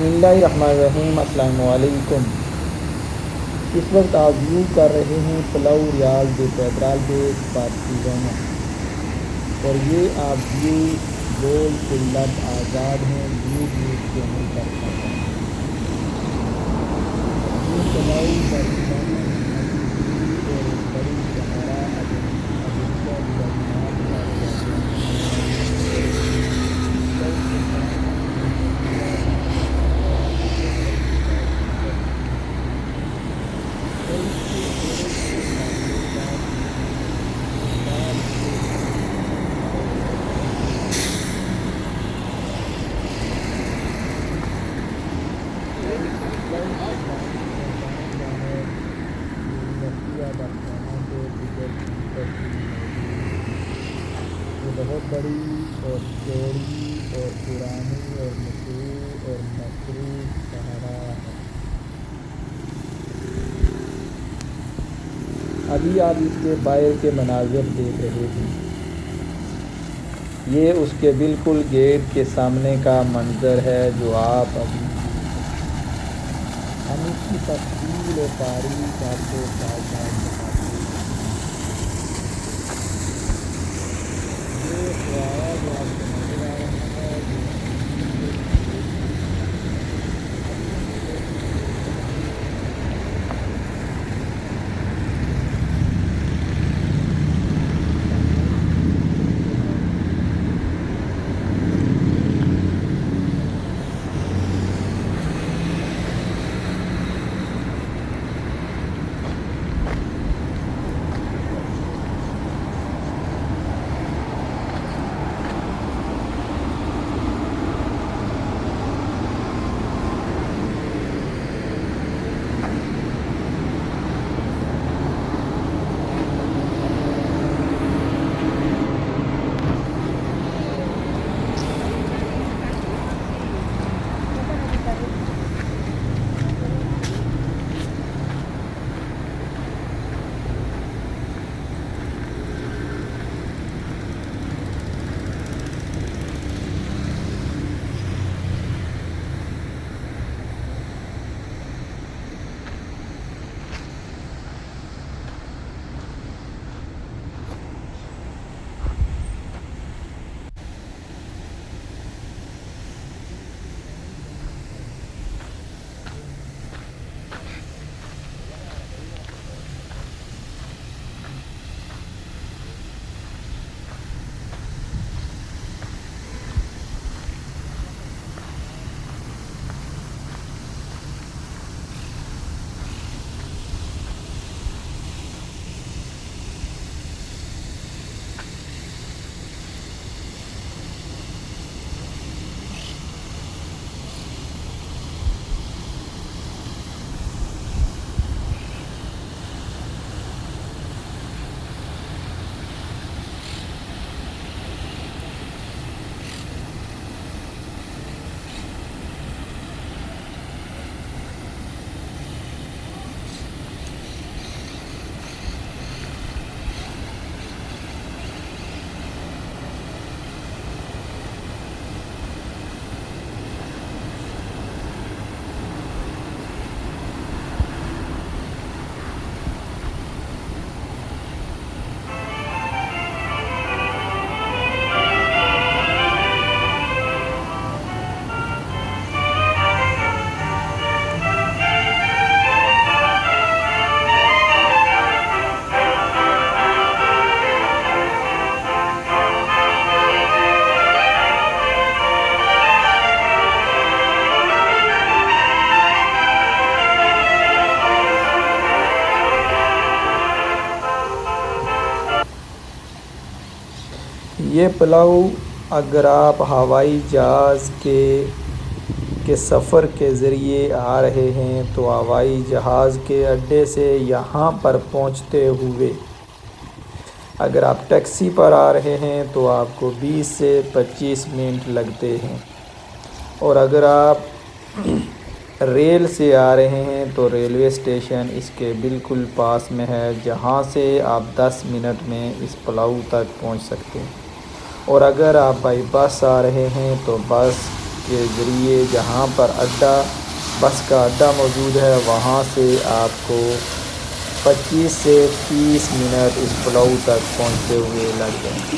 بسم اللہ الرحمن الرحیم۔ السلام علیکم۔ اس وقت آپ ویو کر رہے ہیں پلاؤ ریاض دے پیدرال بیگ بارسلونا، اور یہ آپ ویو گول قلت آزاد ہیں نیوز چینل پر کر رہے ہیں۔ یہ پلاؤ بارسلونا اور ایک بڑی سہارا امریکہ ملازمات کا یہ بہت بڑی اور چوڑی اور پرانی اور مشہور اور مصروف صحرا ہے۔ ابھی آپ اس کے باہر کے مناظر دیکھ رہے ہیں۔ یہ اس کے بالکل گیٹ کے سامنے کا منظر ہے جو آپ ابھی ہم اس کی تفصیل و تاریخ آپ کو ساتھ ساتھ بتاتے ہیں۔ یہ فوارہ جو آپ کو نظر آ رہا ہے یہ پلاؤ اگر آپ ہوائی جہاز کے سفر کے ذریعے آ رہے ہیں تو ہوائی جہاز کے اڈے سے یہاں پر پہنچتے ہوئے اگر آپ ٹیکسی پر آ رہے ہیں تو آپ کو 20 سے 25 منٹ لگتے ہیں، اور اگر آپ ریل سے آ رہے ہیں تو ریلوے اسٹیشن اس کے بالکل پاس میں ہے، جہاں سے آپ 10 منٹ میں اس پلاؤ تک پہنچ سکتے ہیں، اور اگر آپ بائی بس آ رہے ہیں تو بس کے ذریعے جہاں پر بس کا اڈا موجود ہے وہاں سے آپ کو 25 سے 30 منٹ اس پلاؤ تک پہنچتے ہوئے لگ جائیں گے۔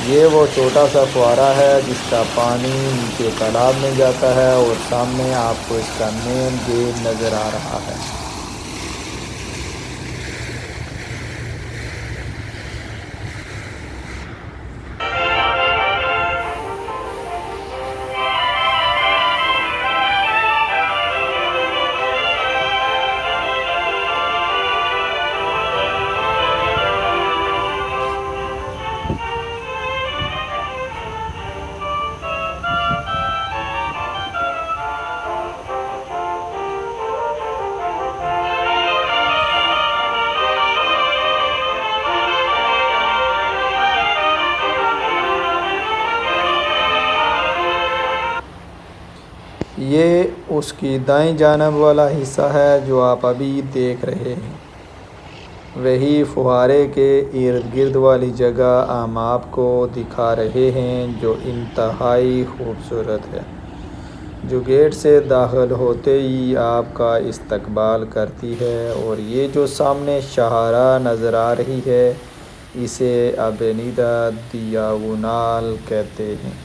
یہ وہ چھوٹا سا فوارہ ہے جس کا پانی نیچے تالاب میں جاتا ہے اور سامنے آپ کو اس کا مین گیٹ نظر آ رہا ہے۔ یہ اس کی دائیں جانب والا حصہ ہے جو آپ ابھی دیکھ رہے ہیں۔ وہی فوارے کے ارد گرد والی جگہ ہم آپ کو دکھا رہے ہیں جو انتہائی خوبصورت ہے، جو گیٹ سے داخل ہوتے ہی آپ کا استقبال کرتی ہے۔ اور یہ جو سامنے شاہراہ نظر آ رہی ہے اسے اوینیدا دیاگونال کہتے ہیں۔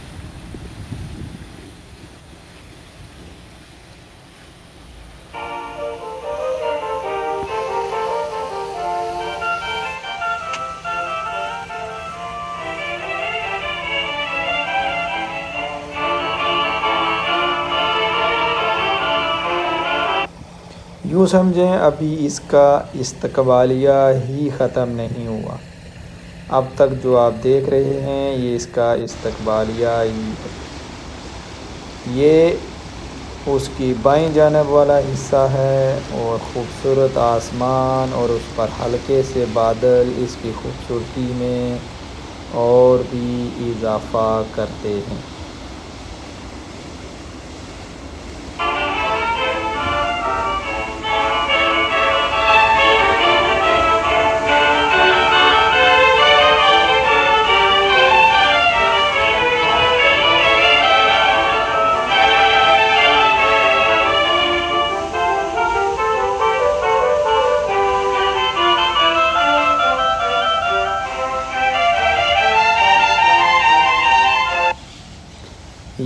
یوں سمجھیں ابھی اس کا استقبالیہ ہی ختم نہیں ہوا، اب تک جو آپ دیکھ رہے ہیں یہ اس کا استقبالیہ ہی ہے۔ یہ اس کی بائیں جانب والا حصہ ہے اور خوبصورت آسمان اور اس پر ہلکے سے بادل اس کی خوبصورتی میں اور بھی اضافہ کرتے ہیں۔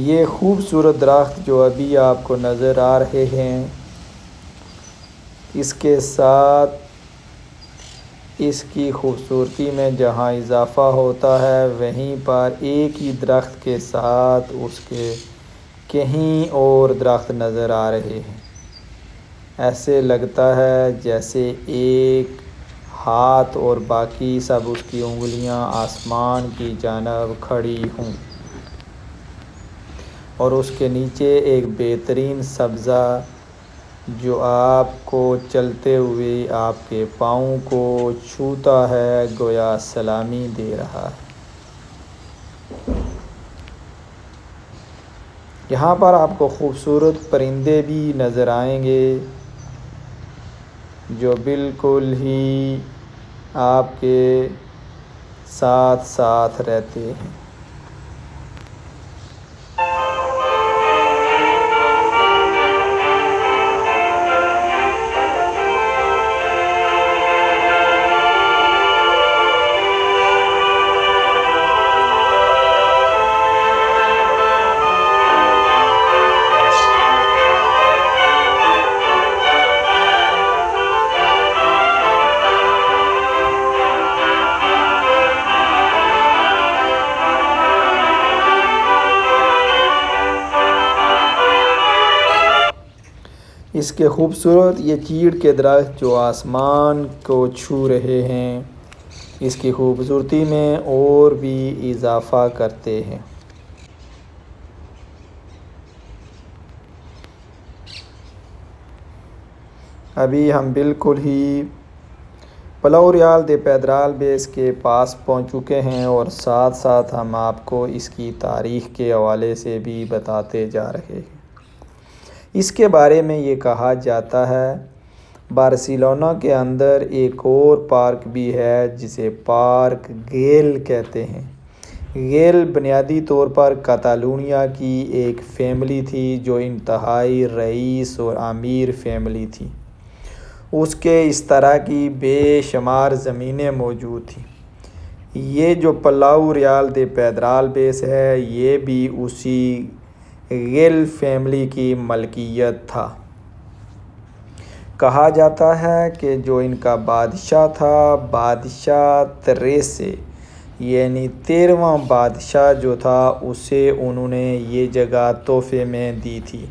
یہ خوبصورت درخت جو ابھی آپ کو نظر آ رہے ہیں اس کے ساتھ اس کی خوبصورتی میں جہاں اضافہ ہوتا ہے وہیں پر ایک ہی درخت کے ساتھ اس کے کہیں اور درخت نظر آ رہے ہیں۔ ایسے لگتا ہے جیسے ایک ہاتھ اور باقی سب اس کی انگلیاں آسمان کی جانب کھڑی ہوں، اور اس کے نیچے ایک بہترین سبزہ جو آپ کو چلتے ہوئے آپ کے پاؤں کو چھوتا ہے گویا سلامی دے رہا ہے۔ یہاں پر آپ کو خوبصورت پرندے بھی نظر آئیں گے جو بالکل ہی آپ کے ساتھ ساتھ رہتے ہیں۔ اس کے خوبصورت یہ چیڑ کے درخت جو آسمان کو چھو رہے ہیں اس کی خوبصورتی میں اور بھی اضافہ کرتے ہیں۔ ابھی ہم بالکل ہی پلاؤ ریال دے پیدرال بیس کے پاس پہنچ چکے ہیں اور ساتھ ساتھ ہم آپ کو اس کی تاریخ کے حوالے سے بھی بتاتے جا رہے ہیں۔ اس کے بارے میں یہ کہا جاتا ہے بارسلونا کے اندر ایک اور پارک بھی ہے جسے پارک گیل کہتے ہیں۔ گیل بنیادی طور پر کاتالونیا کی ایک فیملی تھی جو انتہائی رئیس اور امیر فیملی تھی۔ اس کے اس طرح کی بے شمار زمینیں موجود تھیں۔ یہ جو پلاؤ ریال دے پیدرالبیس ہے یہ بھی اسی گیل فیملی کی ملکیت تھا۔ کہا جاتا ہے کہ جو ان کا بادشاہ تھا، بادشاہ 13 یعنی 13واں بادشاہ جو تھا، اسے انہوں نے یہ جگہ تحفے میں دی تھی۔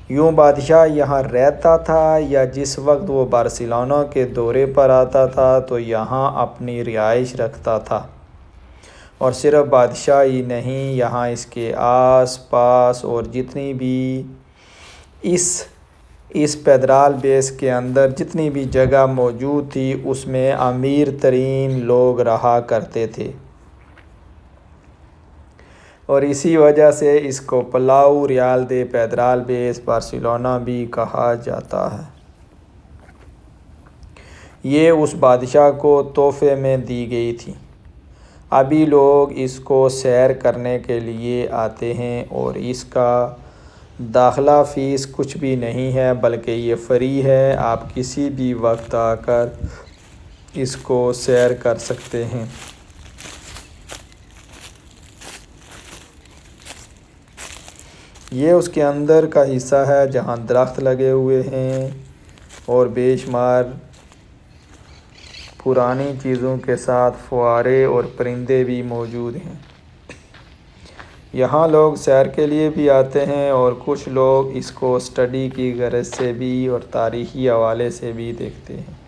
یوں بادشاہ یہاں رہتا تھا یا جس وقت وہ بارسلونا کے دورے پر آتا تھا تو یہاں اپنی رہائش رکھتا تھا۔ اور صرف بادشاہ ہی نہیں، یہاں اس کے آس پاس اور جتنی بھی اس پیدرالبیس کے اندر جتنی بھی جگہ موجود تھی اس میں امیر ترین لوگ رہا کرتے تھے، اور اسی وجہ سے اس کو پلاؤ ریال دے پیدرالبیس بارسلونا بھی کہا جاتا ہے۔ یہ اس بادشاہ کو تحفے میں دی گئی تھی۔ ابھی لوگ اس کو سیر کرنے کے لیے آتے ہیں اور اس کا داخلہ فیس کچھ بھی نہیں ہے بلکہ یہ فری ہے۔ آپ کسی بھی وقت آ کر اس کو سیر کر سکتے ہیں۔ یہ اس کے اندر کا حصہ ہے جہاں درخت لگے ہوئے ہیں اور بے شمار پرانی چیزوں کے ساتھ فوارے اور پرندے بھی موجود ہیں۔ یہاں لوگ سیر کے لیے بھی آتے ہیں اور کچھ لوگ اس کو اسٹڈی کی غرض سے بھی اور تاریخی حوالے سے بھی دیکھتے ہیں۔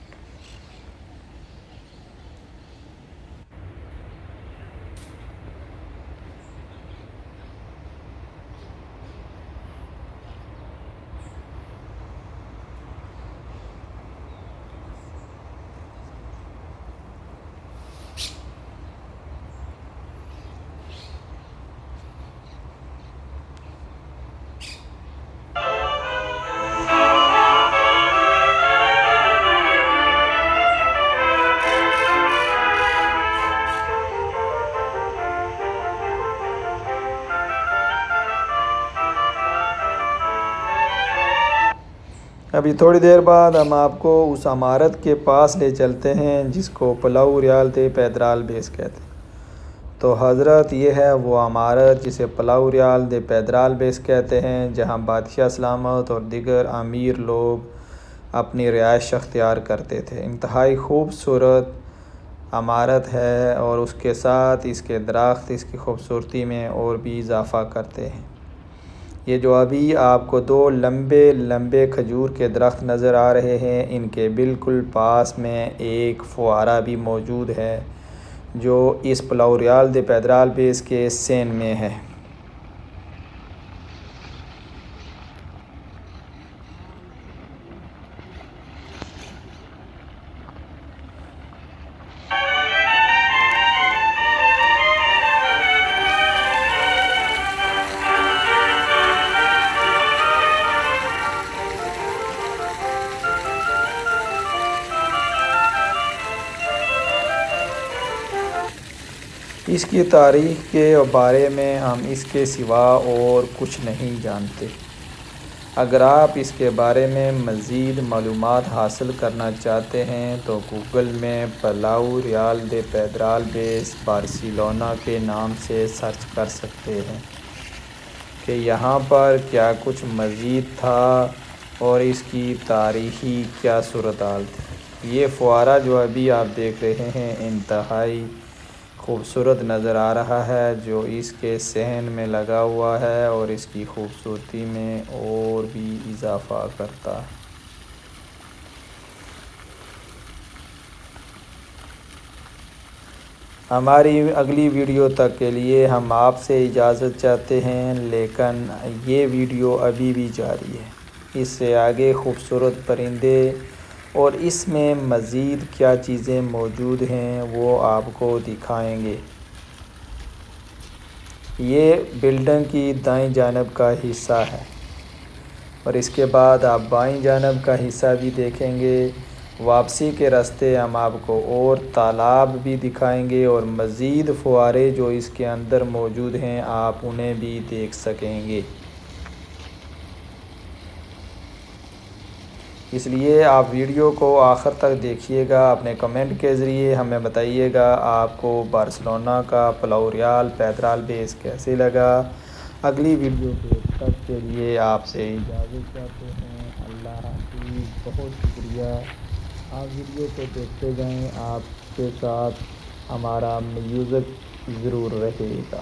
ابھی تھوڑی دیر بعد ہم آپ کو اس عمارت کے پاس لے چلتے ہیں جس کو پلاؤ ریال دے پیدرالبیس کہتے ہیں۔ تو حضرت یہ ہے وہ عمارت جسے پلاؤ ریال دے پیدرالبیس کہتے ہیں، جہاں بادشاہ سلامت اور دیگر امیر لوگ اپنی رہائش اختیار کرتے تھے۔ انتہائی خوبصورت عمارت ہے اور اس کے ساتھ اس کے درخت اس کی خوبصورتی میں اور بھی اضافہ کرتے ہیں۔ یہ جو ابھی آپ کو 2 لمبے لمبے کھجور کے درخت نظر آ رہے ہیں، ان کے بالکل پاس میں ایک فوارہ بھی موجود ہے جو اس پلاؤ ریال دے پیدرالبیس کے سین میں ہے۔ اس کی تاریخ کے بارے میں ہم اس کے سوا اور کچھ نہیں جانتے۔ اگر آپ اس کے بارے میں مزید معلومات حاصل کرنا چاہتے ہیں تو گوگل میں پلاؤ ریال دے پیدرالبیس بارسلونا کے نام سے سرچ کر سکتے ہیں کہ یہاں پر کیا کچھ مزید تھا اور اس کی تاریخی کیا صورتحال تھی۔ یہ فوارہ جو ابھی آپ دیکھ رہے ہیں انتہائی خوبصورت نظر آ رہا ہے، جو اس کے صحن میں لگا ہوا ہے اور اس کی خوبصورتی میں اور بھی اضافہ کرتا ہے۔ ہماری اگلی ویڈیو تک کے لیے ہم آپ سے اجازت چاہتے ہیں، لیکن یہ ویڈیو ابھی بھی جاری ہے۔ اس سے آگے خوبصورت پرندے اور اس میں مزید کیا چیزیں موجود ہیں وہ آپ کو دکھائیں گے۔ یہ بلڈنگ کی دائیں جانب کا حصہ ہے اور اس کے بعد آپ بائیں جانب کا حصہ بھی دیکھیں گے واپسی کے راستے ہم آپ کو اور تالاب بھی دکھائیں گے اور مزید فوارے جو اس کے اندر موجود ہیں آپ انہیں بھی دیکھ سکیں گے۔ اس لیے آپ ویڈیو کو آخر تک دیکھیے گا، اپنے کمنٹ کے ذریعے ہمیں بتائیے گا آپ کو بارسلونا کا پلاو ریال پیدرال بیس کیسے لگا۔ اگلی ویڈیو کے تک کے لیے آپ سے اجازت چاہتے ہیں۔ اللہ حافظ، بہت شکریہ۔ آپ ویڈیو کو دیکھتے جائیں، آپ کے ساتھ ہمارا میوزک ضرور رہے گا۔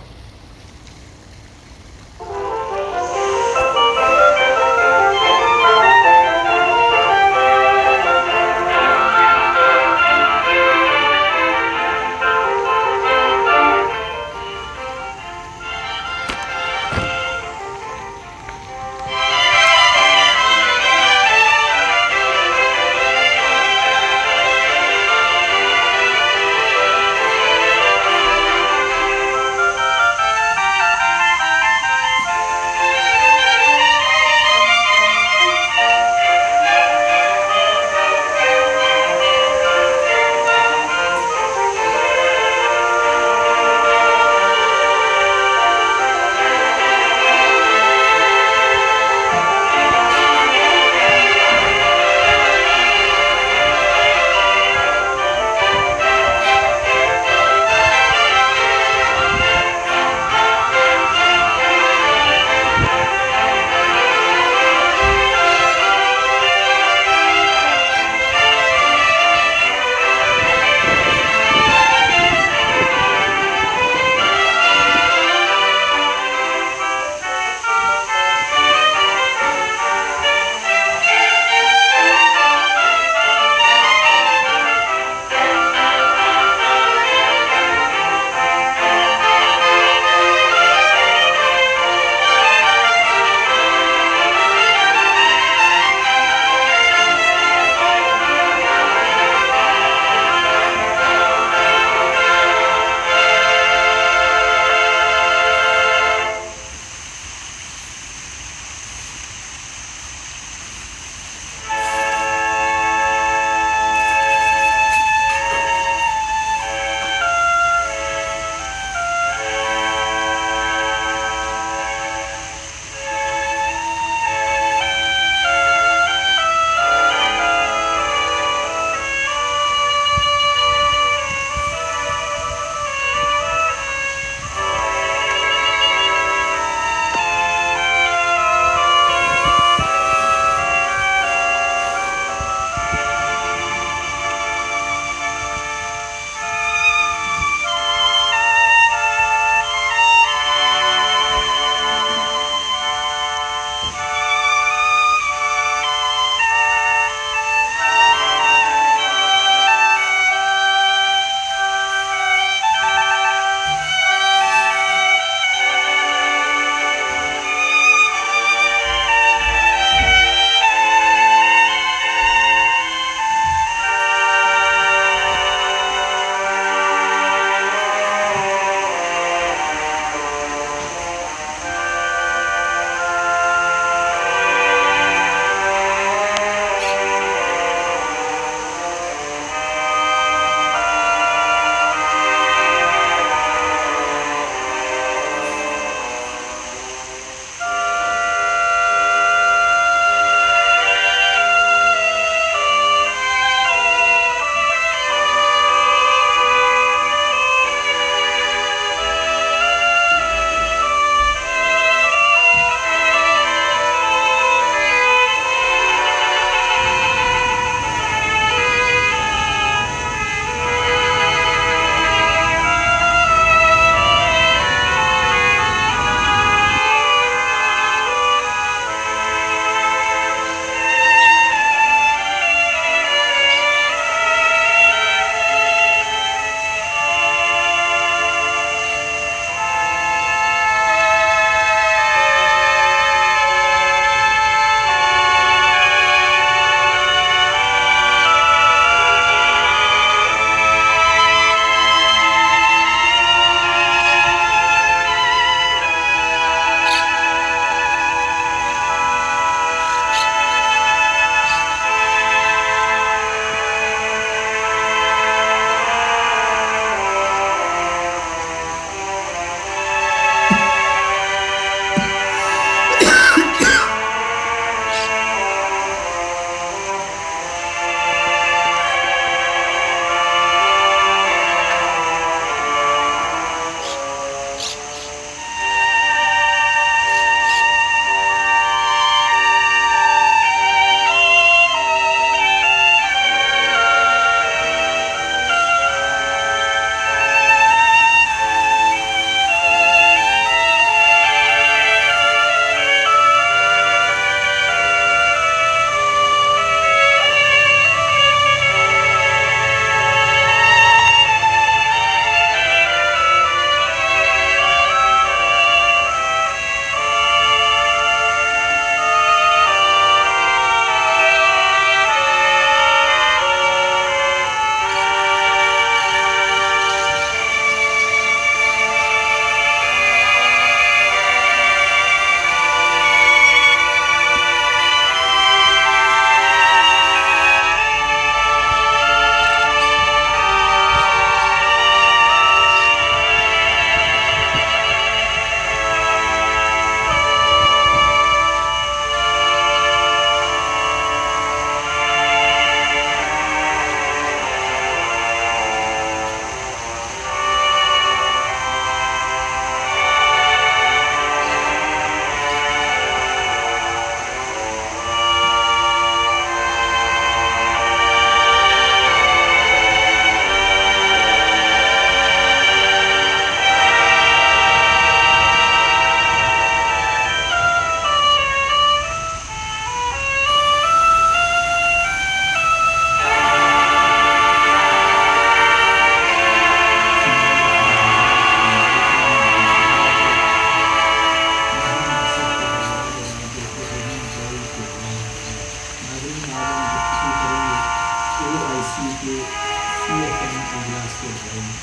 اجلاس کے بارے میں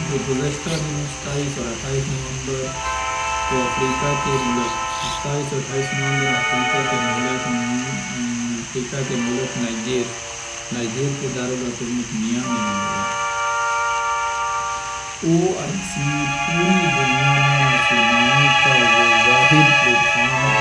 جو گزشتہ دن 27 اور 28 نومبر کو افریقہ کے ملک 27 اور 28 نومبر افریقہ کے ملک نائجیر کے دارالحکومت نیامey میں ہوا۔ OIC پوری دنیا میں مسلمانوں کا وہ واحد پلیٹ فارم